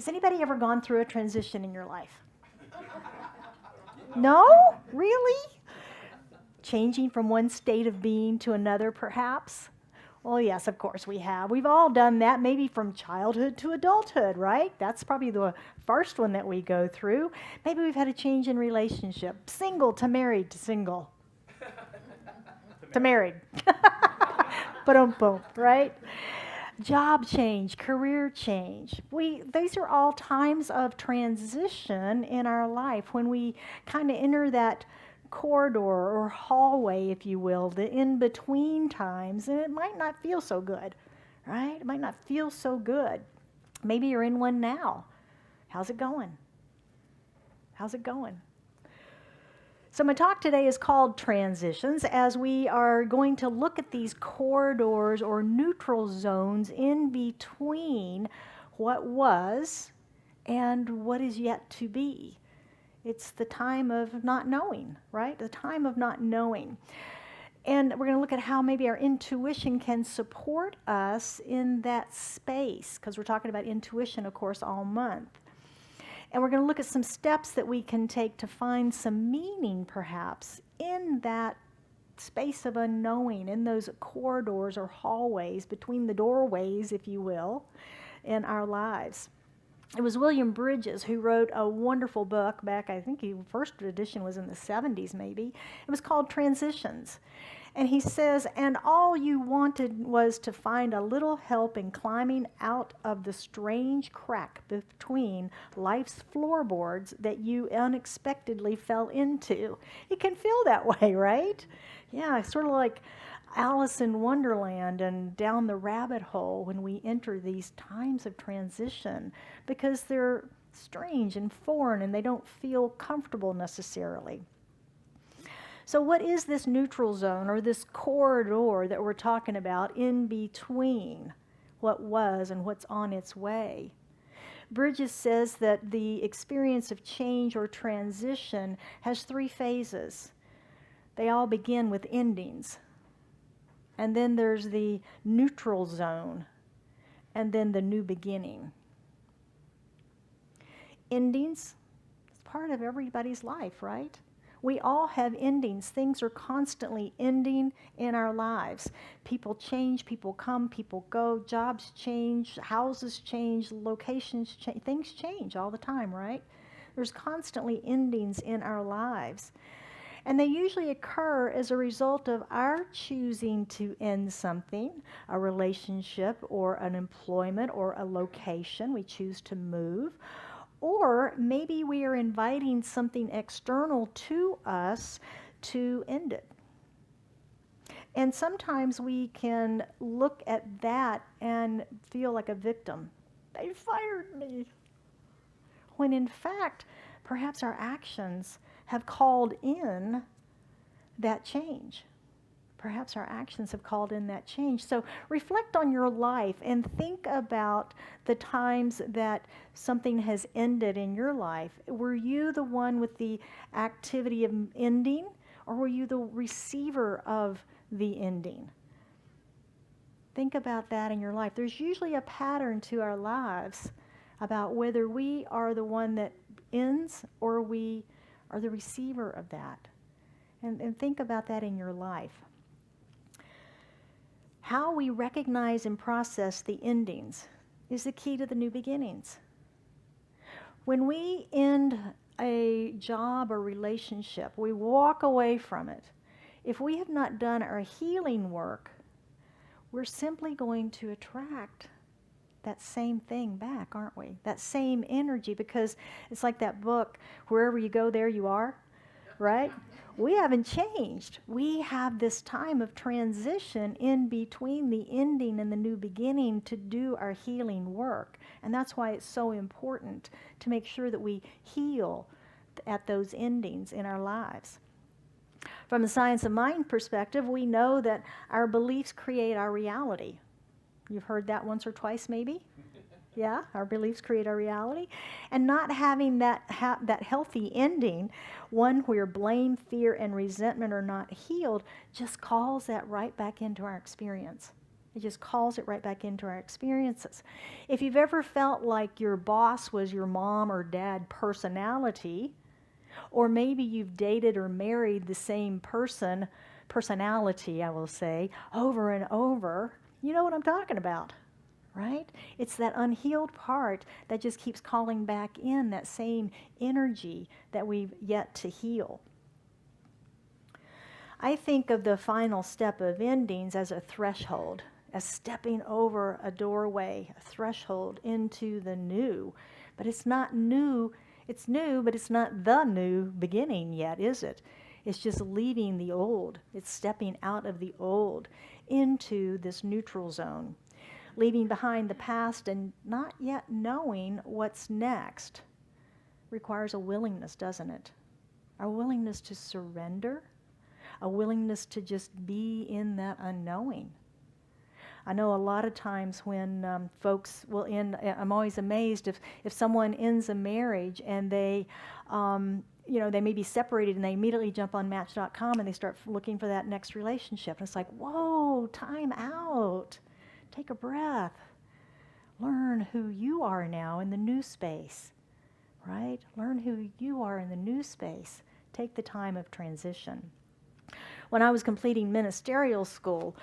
Has anybody ever gone through a transition in your life? No? Really? Changing from one state of being to another, perhaps? Well, yes, of course we have. We've all done that, maybe from childhood to adulthood, right? That's probably the first one that we go through. Maybe we've had a change in relationship, single to married to single. To married. Ba-dum-bum, right? Job change, career change. These are all times of transition in our life when we kind of enter that corridor or hallway, if you will, the in-between times, and it might not feel so good, right? It might not feel so good. Maybe you're in one now. How's it going? How's it going? So my talk today is called Transitions, as we are going to look at these corridors or neutral zones in between what was and what is yet to be. It's the time of not knowing, right? The time of not knowing. And we're going to look at how maybe our intuition can support us in that space, because we're talking about intuition, of course, all month. And we're going to look at some steps that we can take to find some meaning, perhaps, in that space of unknowing, in those corridors or hallways, between the doorways, if you will, in our lives. It was William Bridges who wrote a wonderful book back, I think the first edition was in the 70s maybe. It was called Transitions. And he says, and all you wanted was to find a little help in climbing out of the strange crack between life's floorboards that you unexpectedly fell into. It can feel that way, right? Yeah, sort of like Alice in Wonderland and down the rabbit hole when we enter these times of transition, because they're strange and foreign and they don't feel comfortable necessarily. So what is this neutral zone or this corridor that we're talking about in between what was and what's on its way? Bridges says that the experience of change or transition has 3 phases. They all begin with endings. And then there's the neutral zone, and then the new beginning. Endings, it's part of everybody's life, right? We all have endings. Things are constantly ending in our lives. People change, people come, people go, jobs change, houses change, locations change, things change all the time, right? There's constantly endings in our lives. And they usually occur as a result of our choosing to end something, a relationship or an employment or a location. We choose to move. Or maybe we are inviting something external to us to end it. And sometimes we can look at that and feel like a victim. They fired me. When in fact, perhaps our actions have called in that change. Perhaps our actions have called in that change. So reflect on your life and think about the times that something has ended in your life. Were you the one with the activity of ending, or were you the receiver of the ending? Think about that in your life. There's usually a pattern to our lives about whether we are the one that ends or we are the receiver of that. And think about that in your life. How we recognize and process the endings is the key to the new beginnings. When we end a job or relationship, we walk away from it. If we have not done our healing work, we're simply going to attract that same thing back, aren't we? That same energy, because it's like that book, wherever you go, there you are, right? We haven't changed. We have this time of transition in between the ending and the new beginning to do our healing work. And that's why it's so important to make sure that we heal at those endings in our lives. From the science of mind perspective, we know that our beliefs create our reality. You've heard that once or twice maybe? Yeah, our beliefs create our reality. And not having that healthy ending, one where blame, fear, and resentment are not healed, just calls that right back into our experience. It just calls it right back into our experiences. If you've ever felt like your boss was your mom or dad personality, or maybe you've dated or married the same personality, I will say, over and over, you know what I'm talking about, right? It's that unhealed part that just keeps calling back in that same energy that we've yet to heal. I think of the final step of endings as a threshold, as stepping over a doorway, a threshold into the new. But it's not new. It's new, but it's not the new beginning yet, is it? It's just leaving the old. It's stepping out of the old into this neutral zone, leaving behind the past and not yet knowing what's next. Requires a willingness, doesn't it? A willingness to surrender, a willingness to just be in that unknowing. I know a lot of times when folks will end, I'm always amazed if someone ends a marriage and they, they may be separated and they immediately jump on Match.com and they start looking for that next relationship. And it's like, whoa, time out. Take a breath. Learn who you are now in the new space, right? Learn who you are in the new space. Take the time of transition. When I was completing ministerial school,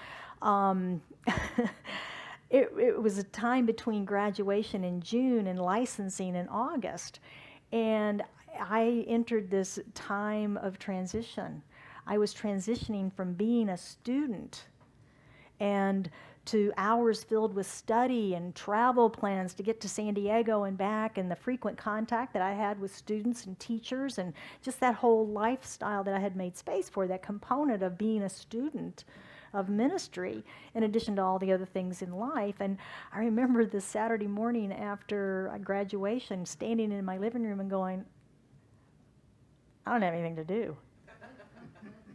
it was a time between graduation in June and licensing in August. And I entered this time of transition. I was transitioning from being a student and to hours filled with study and travel plans to get to San Diego and back, and the frequent contact that I had with students and teachers, and just that whole lifestyle that I had made space for, that component of being a student of ministry, in addition to all the other things in life. And I remember this Saturday morning after graduation, standing in my living room and going, I don't have anything to do.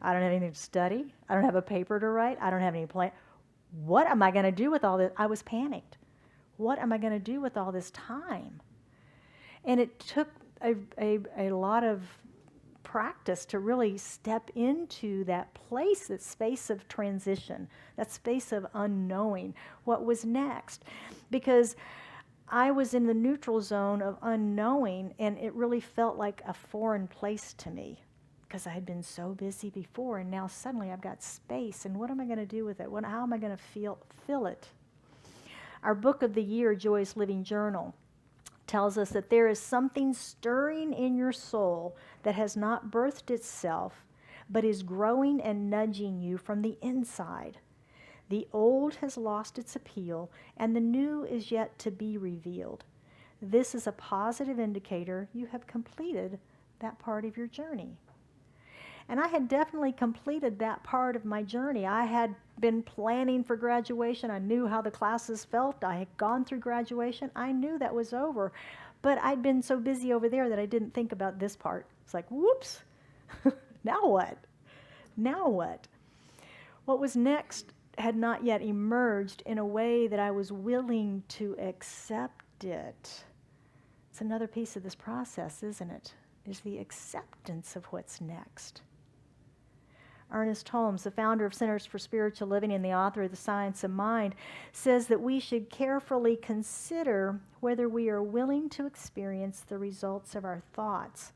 I don't have anything to study. I don't have a paper to write. I don't have any plan. What am I going to do with all this? I was panicked. What am I going to do with all this time? And it took a lot of practice to really step into that place, that space of transition, that space of unknowing what was next. Because I was in the neutral zone of unknowing, and it really felt like a foreign place to me, because I had been so busy before, and now suddenly I've got space, and what am I going to do with it? How am I going to fill it? Our book of the year, Joy's Living Journal, tells us that there is something stirring in your soul that has not birthed itself, but is growing and nudging you from the inside. The old has lost its appeal, and the new is yet to be revealed. This is a positive indicator you have completed that part of your journey. And I had definitely completed that part of my journey. I had been planning for graduation. I knew how the classes felt. I had gone through graduation. I knew that was over. But I'd been so busy over there that I didn't think about this part. It's like, whoops, now what? Now what? What was next had not yet emerged in a way that I was willing to accept it. It's another piece of this process, isn't it? Is the acceptance of what's next. Ernest Holmes, the founder of Centers for Spiritual Living and the author of The Science of Mind, says that we should carefully consider whether we are willing to experience the results of our thoughts.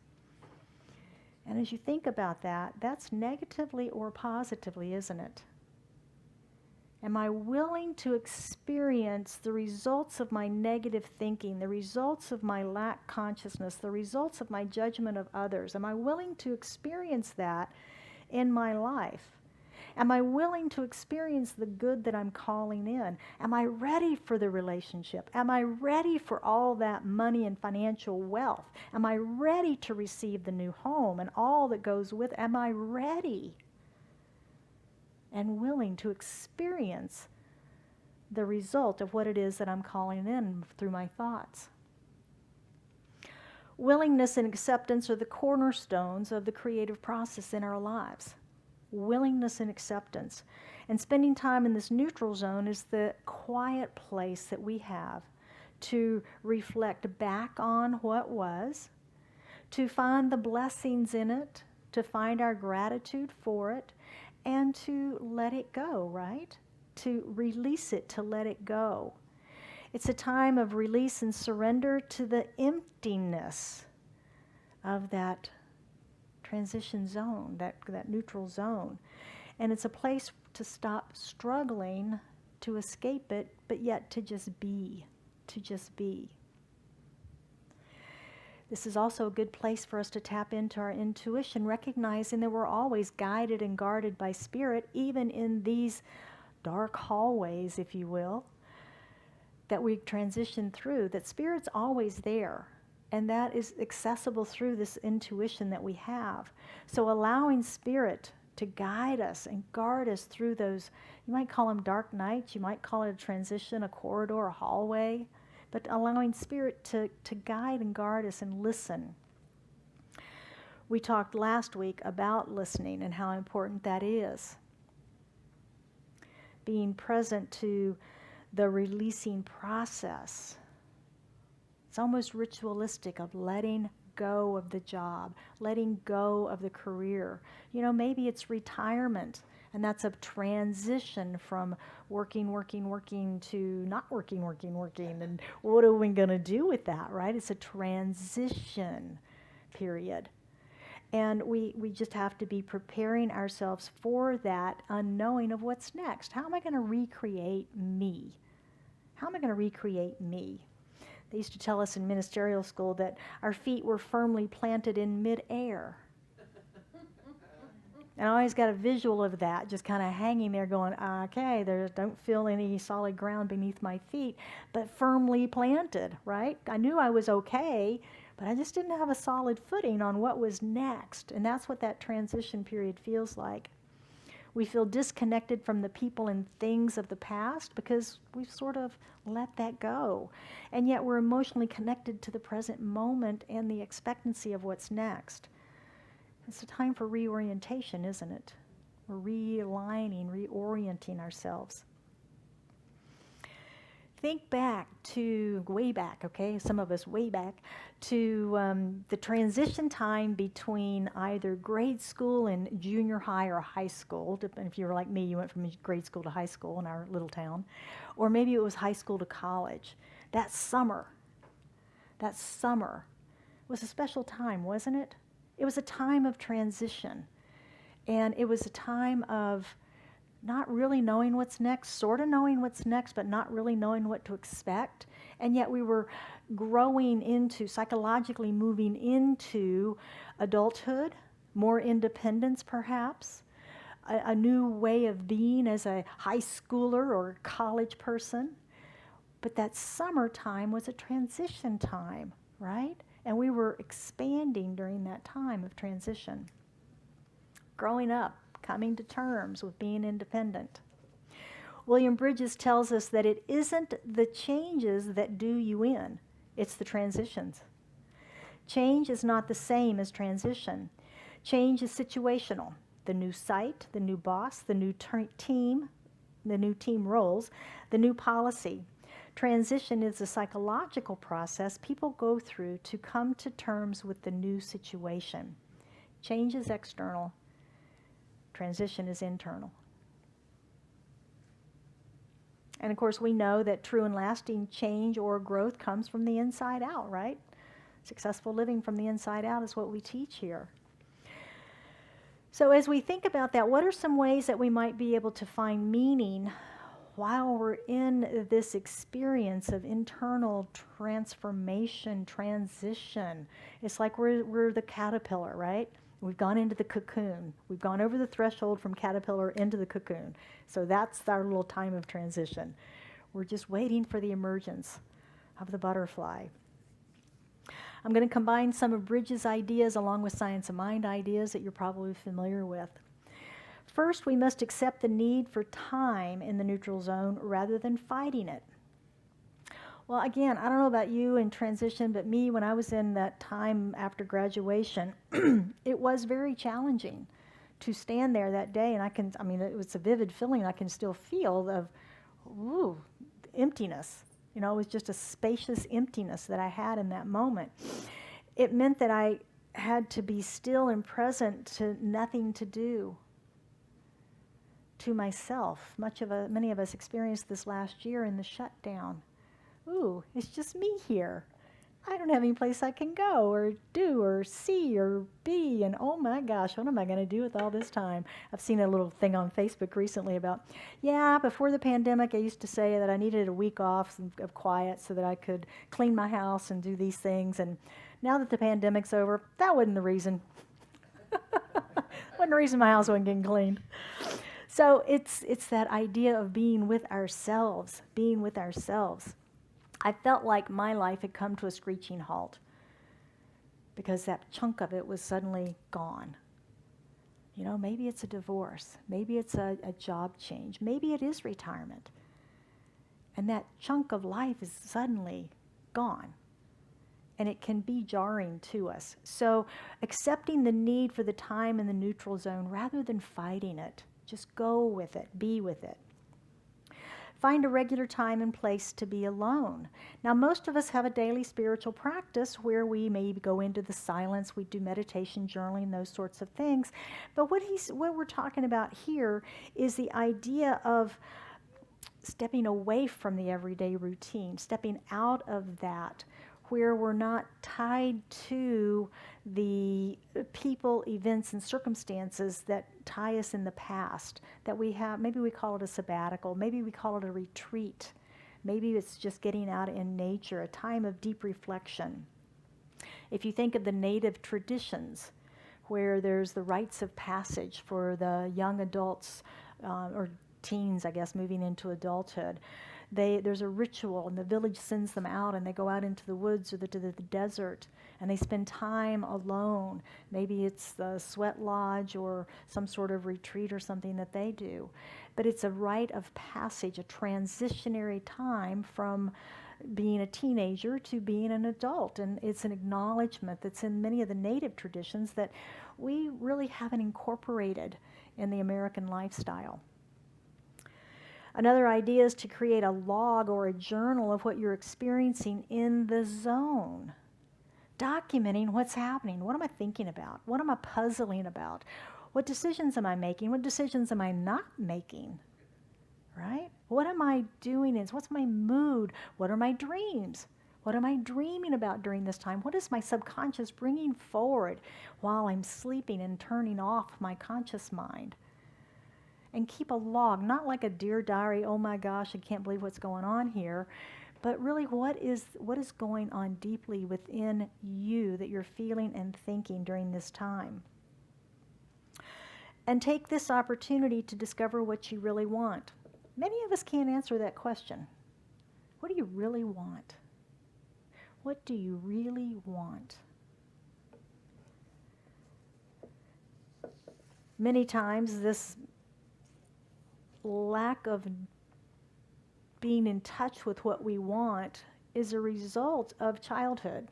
And as you think about that, that's negatively or positively, isn't it? Am I willing to experience the results of my negative thinking, the results of my lack consciousness, the results of my judgment of others? Am I willing to experience that in my life? Am I willing to experience the good that I'm calling in? Am I ready for the relationship? Am I ready for all that money and financial wealth? Am I ready to receive the new home and all that goes with it? Am I ready and willing to experience the result of what it is that I'm calling in through my thoughts? Willingness and acceptance are the cornerstones of the creative process in our lives. Willingness and acceptance. And spending time in this neutral zone is the quiet place that we have to reflect back on what was, to find the blessings in it, to find our gratitude for it, and to let it go, right? to release it, to let it go. It's a time of release and surrender to the emptiness of that transition zone, that neutral zone. And it's a place to stop struggling to escape it, but yet to just be, to just be. This is also a good place for us to tap into our intuition, recognizing that we're always guided and guarded by Spirit, even in these dark hallways, if you will, that we transition through, that Spirit's always there. And that is accessible through this intuition that we have. So allowing Spirit to guide us and guard us through those, you might call them dark nights, you might call it a transition, a corridor, a hallway, but allowing Spirit to guide and guard us and listen. We talked last week about listening and how important that is. Being present to the releasing process. It's almost ritualistic of letting go of the job, letting go of the career. You know, maybe it's retirement, and that's a transition from working to not working, and what are we going to do with that, right? It's a transition period. And we just have to be preparing ourselves for that unknowing of what's next. How am I going to recreate me? How am I going to recreate me? They used to tell us in ministerial school that our feet were firmly planted in midair. And I always got a visual of that, just kind of hanging there going, okay, don't feel any solid ground beneath my feet, but firmly planted, right? I knew I was okay, but I just didn't have a solid footing on what was next. And that's what that transition period feels like. We feel disconnected from the people and things of the past because we've sort of let that go. And yet we're emotionally connected to the present moment and the expectancy of what's next. It's a time for reorientation, isn't it? We're realigning, reorienting ourselves. Think back to, way back, okay, some of us way back, to the transition time between either grade school and junior high or high school. If you were like me, you went from grade school to high school in our little town. Or maybe it was high school to college. That summer was a special time, wasn't it? It was a time of transition. And it was a time of not really knowing what's next, sort of knowing what's next, but not really knowing what to expect. And yet we were growing into, psychologically moving into adulthood, more independence perhaps, a new way of being as a high schooler or college person. But that summertime was a transition time, right? And we were expanding during that time of transition. Growing up, coming to terms with being independent. William Bridges tells us that it isn't the changes that do you in, it's the transitions. Change is not the same as transition. Change is situational. The new site, the new boss, the new team, the new team roles, the new policy. Transition is a psychological process people go through to come to terms with the new situation. Change is external. Transition is internal. And of course, we know that true and lasting change or growth comes from the inside out, right? Successful living from the inside out is what we teach here. So as we think about that, what are some ways that we might be able to find meaning while we're in this experience of internal transformation, transition? It's like we're the caterpillar, right? We've gone into the cocoon. We've gone over the threshold from caterpillar into the cocoon. So that's our little time of transition. We're just waiting for the emergence of the butterfly. I'm going to combine some of Bridges' ideas along with Science of Mind ideas that you're probably familiar with. First, we must accept the need for time in the neutral zone rather than fighting it. Well, again, I don't know about you in transition, but me, when I was in that time after graduation, it was very challenging to stand there that day. And it was a vivid feeling I can still feel of, emptiness. You know, it was just a spacious emptiness that I had in that moment. It meant that I had to be still and present to nothing to do, to myself. Many of us experienced this last year in the shutdown. Ooh, it's just me here. I don't have any place I can go or do or see or be. And oh my gosh, what am I going to do with all this time? I've seen a little thing on Facebook recently about, before the pandemic, I used to say that I needed a week off of quiet so that I could clean my house and do these things. And now that the pandemic's over, that wasn't the reason. Wasn't the reason my house wasn't getting cleaned. So it's that idea of being with ourselves, I felt like my life had come to a screeching halt because that chunk of it was suddenly gone. Maybe it's a divorce. Maybe it's a job change. Maybe it is retirement. And that chunk of life is suddenly gone. And it can be jarring to us. So accepting the need for the time in the neutral zone rather than fighting it. Just go with it. Be with it. Find a regular time and place to be alone. Now, most of us have a daily spiritual practice where we maybe go into the silence, we do meditation, journaling, those sorts of things. But what we're talking about here is the idea of stepping away from the everyday routine, stepping out of that, where we're not tied to the people, events, and circumstances that tie us in the past, that we have. Maybe we call it a sabbatical, maybe we call it a retreat, maybe it's just getting out in nature, a time of deep reflection. If you think of the native traditions, where there's the rites of passage for the young adults, or teens, I guess, moving into adulthood, there's a ritual, and the village sends them out, and they go out into the woods or to the desert, and they spend time alone. Maybe it's the sweat lodge or some sort of retreat or something that they do. But it's a rite of passage, a transitionary time from being a teenager to being an adult. And it's an acknowledgement that's in many of the native traditions that we really haven't incorporated in the American lifestyle. Another idea is to create a log or a journal of what you're experiencing in the zone. Documenting what's happening. What am I thinking about? What am I puzzling about? What decisions am I making? What decisions am I not making? Right? What am I doing? What's my mood? What are my dreams? What am I dreaming about during this time? What is my subconscious bringing forward while I'm sleeping and turning off my conscious mind? And keep a log, not like a dear diary, oh my gosh, I can't believe what's going on here, but really what is going on deeply within you that you're feeling and thinking during this time. And take this opportunity to discover what you really want. Many of us can't answer that question. What do you really want? What do you really want? Many times this lack of being in touch with what we want is a result of childhood.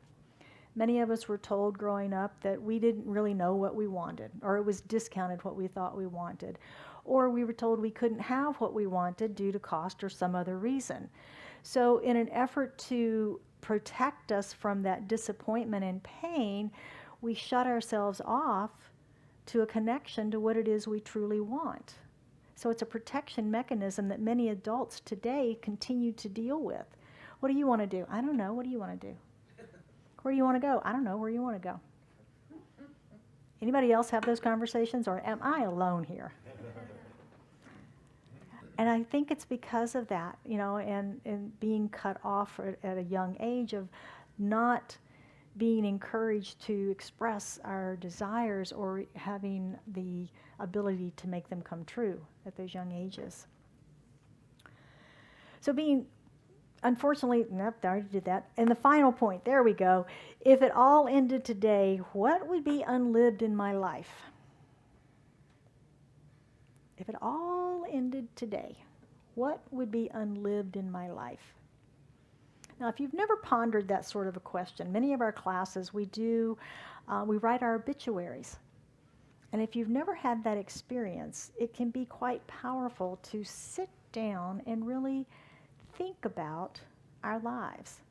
Many of us were told growing up that we didn't really know what we wanted, or it was discounted what we thought we wanted, or we were told we couldn't have what we wanted due to cost or some other reason. So in an effort to protect us from that disappointment and pain, we shut ourselves off to a connection to what it is we truly want. So it's a protection mechanism that many adults today continue to deal with. What do you want to do? I don't know. What do you want to do? Where do you want to go? I don't know. Where do you want to go? Anybody else have those conversations, or am I alone here? And I think it's because of that, and being cut off at a young age, of not being encouraged to express our desires or having the ability to make them come true at those young ages. So unfortunately, nope, I already did that. And the final point, there we go. If it all ended today, what would be unlived in my life? If it all ended today, what would be unlived in my life? Now, if you've never pondered that sort of a question, many of our classes, we write our obituaries. And if you've never had that experience, it can be quite powerful to sit down and really think about our lives.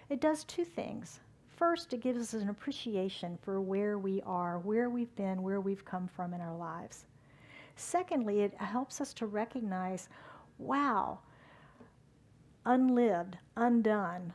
It does two things. First, it gives us an appreciation for where we are, where we've been, where we've come from in our lives. Secondly, it helps us to recognize, wow, unlived, undone,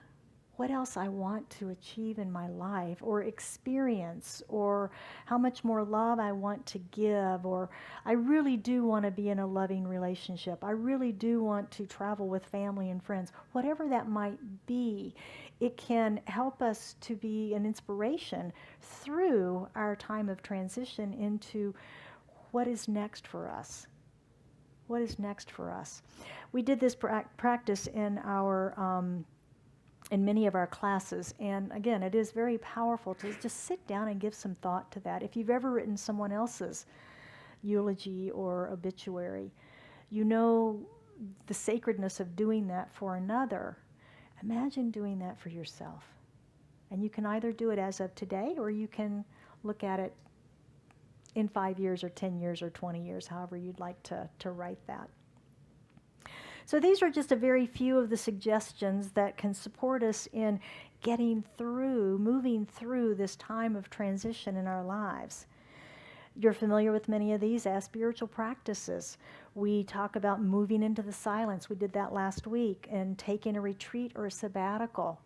what else I want to achieve in my life or experience, or how much more love I want to give, or I really do want to be in a loving relationship. I really do want to travel with family and friends. Whatever that might be, it can help us to be an inspiration through our time of transition into what is next for us. What is next for us? We did this practice in many of our classes, and again, it is very powerful to just sit down and give some thought to that. If you've ever written someone else's eulogy or obituary, you know the sacredness of doing that for another. Imagine doing that for yourself. And you can either do it as of today, or you can look at it in 5 years or 10 years or 20 years, however you'd like to write that. So these are just a very few of the suggestions that can support us in getting through, moving through this time of transition in our lives. You're familiar with many of these as spiritual practices. We talk about moving into the silence. We did that last week, and taking a retreat or a sabbatical,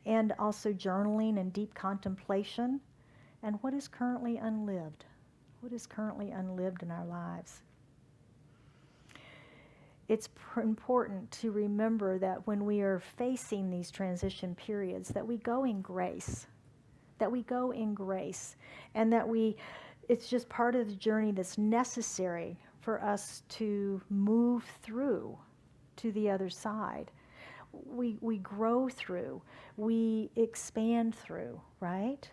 and also journaling and deep contemplation. And what is currently unlived? What is currently unlived in our lives? It's important to remember that when we are facing these transition periods, that we go in grace, and that it's just part of the journey that's necessary for us to move through to the other side. We grow through, we expand through, right?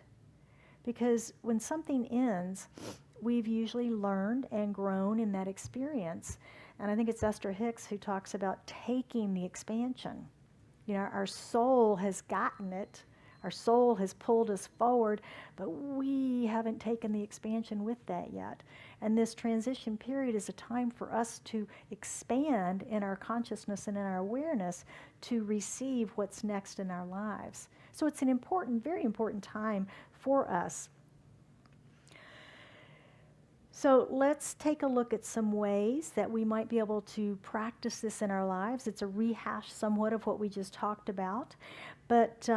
Because when something ends, we've usually learned and grown in that experience. And I think it's Esther Hicks who talks about taking the expansion. You know, our soul has gotten it. Our soul has pulled us forward, but we haven't taken the expansion with that yet. And this transition period is a time for us to expand in our consciousness and in our awareness to receive what's next in our lives. So it's an important, very important time for us. So let's take a look at some ways that we might be able to practice this in our lives. It's a rehash somewhat of what we just talked about. But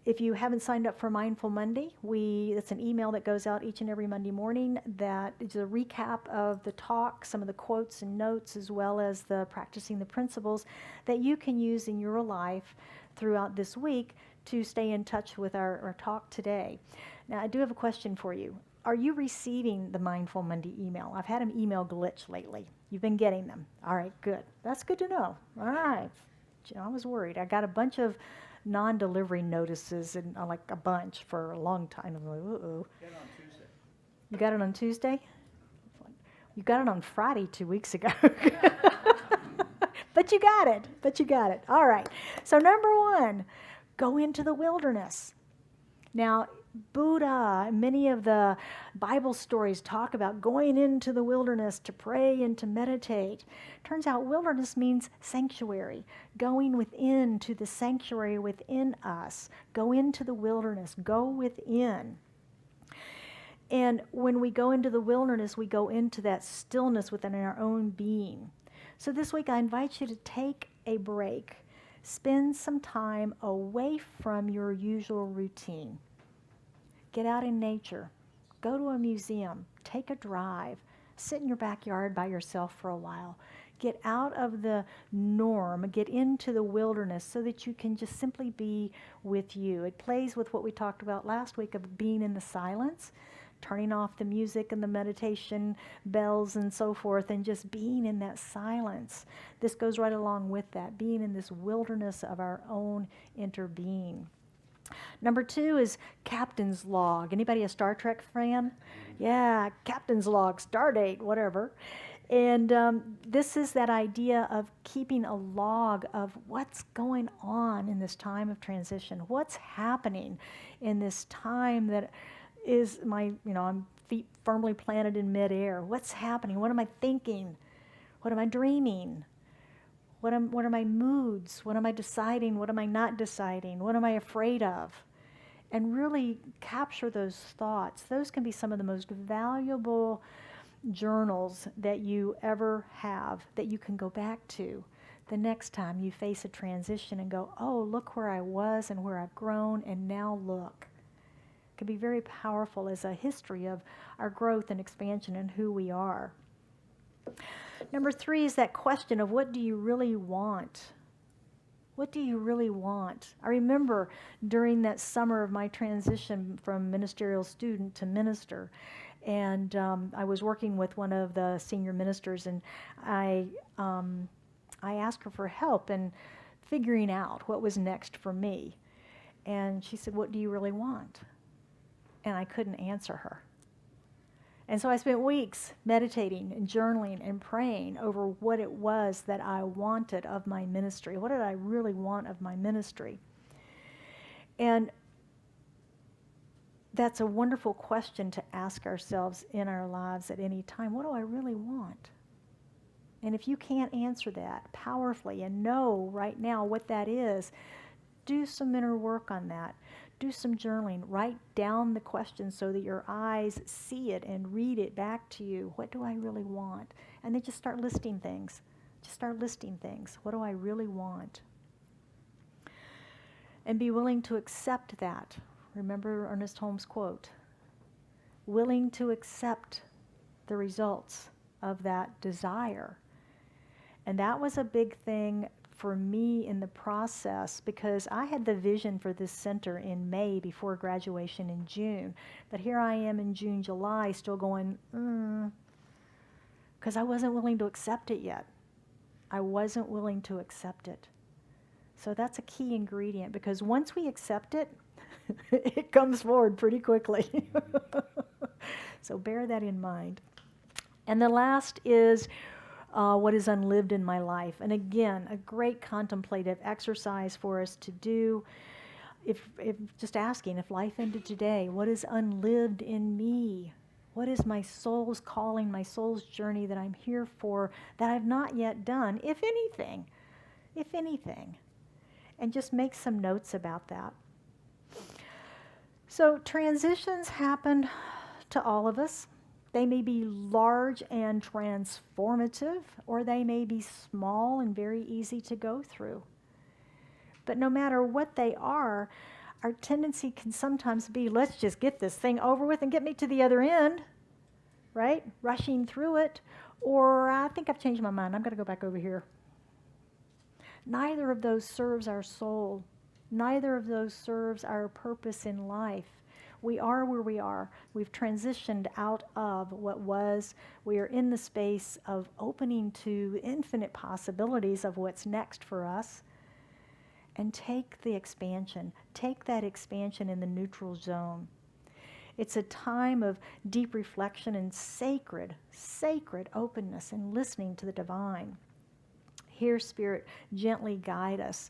if you haven't signed up for Mindful Monday, it's an email that goes out each and every Monday morning that is a recap of the talk, some of the quotes and notes, as well as the practicing the principles that you can use in your life throughout this week to stay in touch with our talk today. Now, I do have a question for you. Are you receiving the Mindful Monday email? I've had an email glitch lately. You've been getting them. All right, good. That's good to know. All right. I was worried. I got a bunch of non-delivery notices, and like a bunch for a long time. I'm like, uh-oh. Get it on Tuesday. You got it on Tuesday? You got it on Friday 2 weeks ago. But you got it. All right. So number one, go into the wilderness. Now, Buddha, many of the Bible stories talk about going into the wilderness to pray and to meditate. Turns out wilderness means sanctuary, going within to the sanctuary within us. Go into the wilderness, go within. And when we go into the wilderness, we go into that stillness within our own being. So this week I invite you to take a break. Spend some time away from your usual routine. Get out in nature, go to a museum, take a drive, sit in your backyard by yourself for a while. Get out of the norm, get into the wilderness so that you can just simply be with you. It plays with what we talked about last week of being in the silence, turning off the music and the meditation bells and so forth, and just being in that silence. This goes right along with that, being in this wilderness of our own inner being. Number two is Captain's Log. Anybody a Star Trek fan? Yeah, Captain's Log, Stardate, whatever. And this is that idea of keeping a log of what's going on in this time of transition. What's happening in this time that is I'm feet firmly planted in midair. What's happening? What am I thinking? What am I dreaming? What are my moods? What am I deciding? What am I not deciding? What am I afraid of? And really capture those thoughts. Those can be some of the most valuable journals that you ever have that you can go back to the next time you face a transition and go, oh, look where I was and where I've grown, and now look. It can be very powerful as a history of our growth and expansion and who we are. Number 3 is that question of, what do you really want? What do you really want? I remember during that summer of my transition from ministerial student to minister, and I was working with one of the senior ministers, and I asked her for help in figuring out what was next for me. And she said, what do you really want? And I couldn't answer her. And so I spent weeks meditating and journaling and praying over what it was that I wanted of my ministry. What did I really want of my ministry? And that's a wonderful question to ask ourselves in our lives at any time. What do I really want? And if you can't answer that powerfully and know right now what that is, do some inner work on that. Do some journaling. Write down the question so that your eyes see it and read it back to you. What do I really want? And then just start listing things. Just start listing things. What do I really want? And be willing to accept that. Remember Ernest Holmes' quote, willing to accept the results of that desire. And that was a big thing for me in the process, because I had the vision for this center in May before graduation in June. But here I am in June, July, still going, because I wasn't willing to accept it yet. I wasn't willing to accept it. So that's a key ingredient, because once we accept it, it comes forward pretty quickly. So bear that in mind. And the last is what is unlived in my life. And again, a great contemplative exercise for us to do. If just asking, if life ended today, what is unlived in me? What is my soul's calling, my soul's journey that I'm here for, that I've not yet done, if anything? If anything. And just make some notes about that. So transitions happen to all of us. They may be large and transformative, or they may be small and very easy to go through. But no matter what they are, our tendency can sometimes be, let's just get this thing over with and get me to the other end, right? Rushing through it. Or I think I've changed my mind. I'm going to go back over here. Neither of those serves our soul. Neither of those serves our purpose in life. We are where we are. We've transitioned out of what was. We are in the space of opening to infinite possibilities of what's next for us. And take the expansion. Take that expansion in the neutral zone. It's a time of deep reflection and sacred openness and listening to the divine. Hear Spirit gently guide us.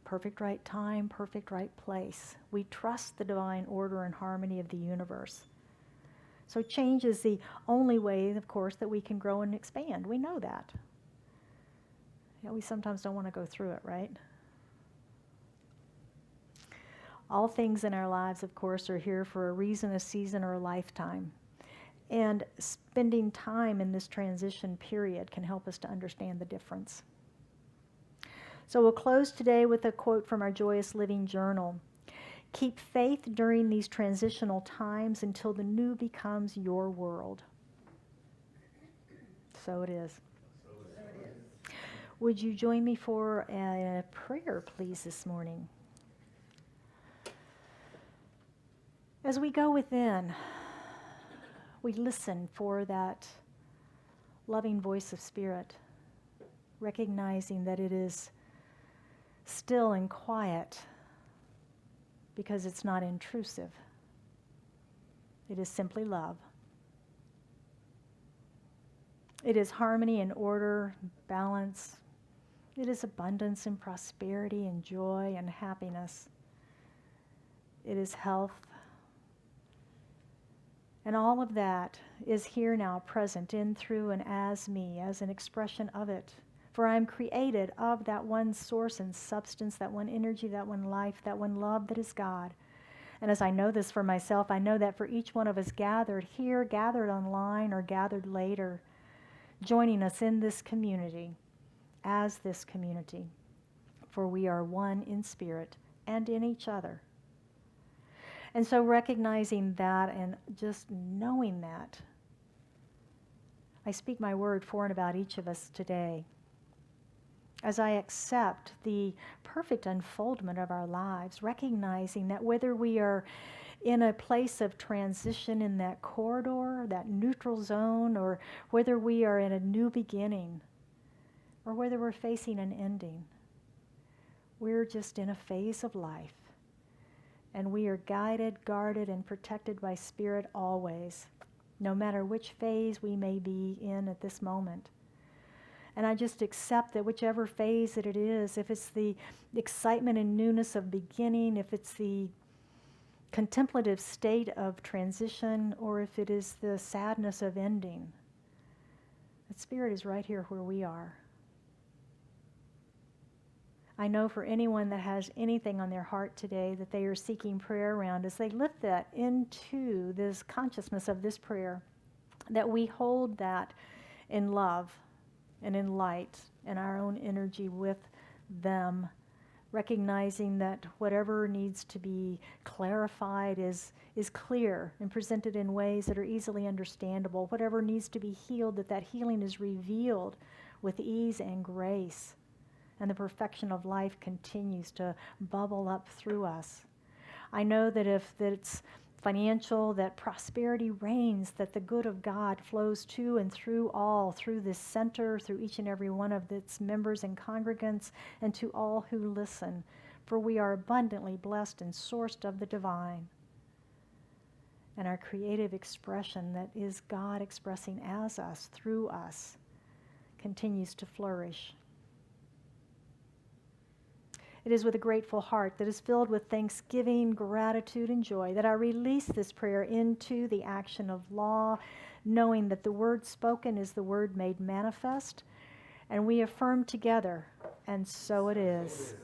Perfect right time, perfect right place. We trust the divine order and harmony of the universe. So change is the only way, of course, that we can grow and expand. We know that. You know, we sometimes don't want to go through it, right? All things in our lives, of course, are here for a reason, a season, or a lifetime. And spending time in this transition period can help us to understand the difference. So we'll close today with a quote from our Joyous Living Journal. Keep faith during these transitional times until the new becomes your world. So it is. Would you join me for a prayer, please, this morning? As we go within, we listen for that loving voice of Spirit, recognizing that it is still and quiet because it's not intrusive. It is simply love. It is harmony and order, balance. It is abundance and prosperity and joy and happiness. It is health. And all of that is here now, present in, through, and as me, as an expression of it. For I am created of that one source and substance, that one energy, that one life, that one love that is God. And as I know this for myself, I know that for each one of us gathered here, gathered online, or gathered later, joining us in this community, as this community, for we are one in spirit and in each other. And so recognizing that and just knowing that, I speak my word for and about each of us today. As I accept the perfect unfoldment of our lives, recognizing that whether we are in a place of transition in that corridor, that neutral zone, or whether we are in a new beginning, or whether we're facing an ending, we're just in a phase of life. And we are guided, guarded, and protected by Spirit always, no matter which phase we may be in at this moment. And I just accept that whichever phase that it is, if it's the excitement and newness of beginning, if it's the contemplative state of transition, or if it is the sadness of ending, that Spirit is right here where we are. I know for anyone that has anything on their heart today that they are seeking prayer around, as they lift that into this consciousness of this prayer, that we hold that in love and in light and our own energy with them, recognizing that whatever needs to be clarified is clear and presented in ways that are easily understandable. Whatever needs to be healed, that healing is revealed with ease and grace. And the perfection of life continues to bubble up through us. I know that if it's financial, that prosperity reigns, that the good of God flows to and through all, through this center, through each and every one of its members and congregants, and to all who listen. For we are abundantly blessed and sourced of the divine. And our creative expression, that is God expressing as us, through us, continues to flourish. It is with a grateful heart that is filled with thanksgiving, gratitude, and joy that I release this prayer into the action of law, knowing that the word spoken is the word made manifest, and we affirm together, and so it is.